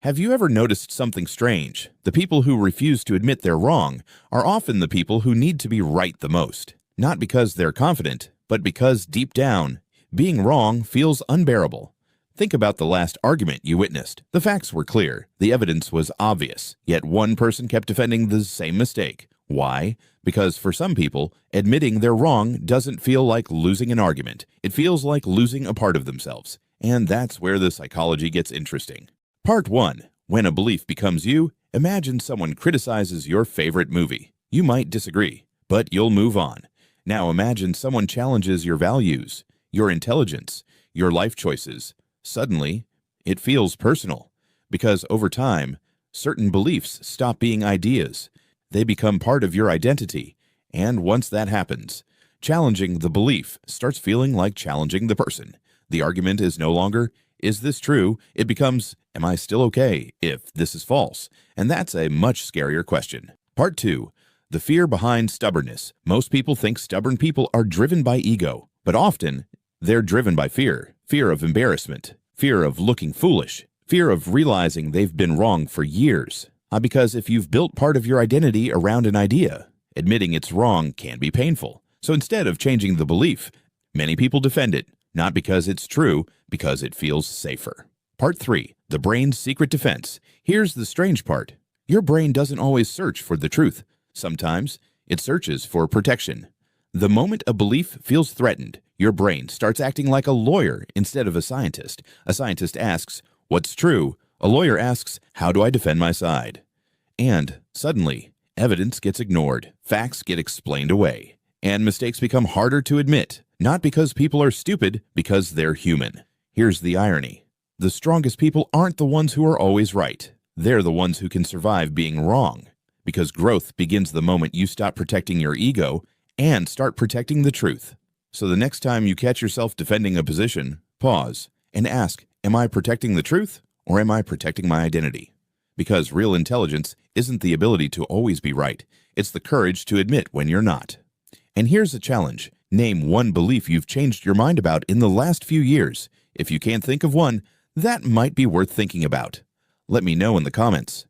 Have you ever noticed something strange? The people who refuse to admit they're wrong are often the people who need to be right the most. Not because they're confident, but because deep down, being wrong feels unbearable. Think about the last argument you witnessed. The facts were clear, the evidence was obvious, yet one person kept defending the same mistake. Why? Because for some people, admitting they're wrong doesn't feel like losing an argument. It feels like losing a part of themselves. And that's where the psychology gets interesting. Part 1. When a belief becomes you, imagine someone criticizes your favorite movie. You might disagree, but you'll move on. Now imagine someone challenges your values, your intelligence, your life choices. Suddenly, it feels personal, because over time, certain beliefs stop being ideas. They become part of your identity, and once that happens, challenging the belief starts feeling like challenging the person. The argument is no longer, is this true? It becomes, am I still okay if this is false? And that's a much scarier question. Part 2. The fear behind stubbornness. Most people think stubborn people are driven by ego, but often they're driven by fear. Fear of embarrassment, fear of looking foolish, fear of realizing they've been wrong for years. Because if you've built part of your identity around an idea, admitting it's wrong can be painful. So instead of changing the belief, many people defend it, not because it's true, because it feels safer. Part 3. The brain's secret defense. Here's the strange part. Your brain doesn't always search for the truth. Sometimes it searches for protection. The moment a belief feels threatened, your brain starts acting like a lawyer instead of a scientist. A scientist asks, what's true? A lawyer asks, how do I defend my side? And suddenly, evidence gets ignored, facts get explained away, and mistakes become harder to admit, not because people are stupid, because they're human. Here's the irony. The strongest people aren't the ones who are always right. They're the ones who can survive being wrong, because growth begins the moment you stop protecting your ego and start protecting the truth. So the next time you catch yourself defending a position, pause and ask, am I protecting the truth or am I protecting my identity? Because real intelligence isn't the ability to always be right. It's the courage to admit when you're not. And here's a challenge. Name one belief you've changed your mind about in the last few years. If you can't think of one, that might be worth thinking about. Let me know in the comments.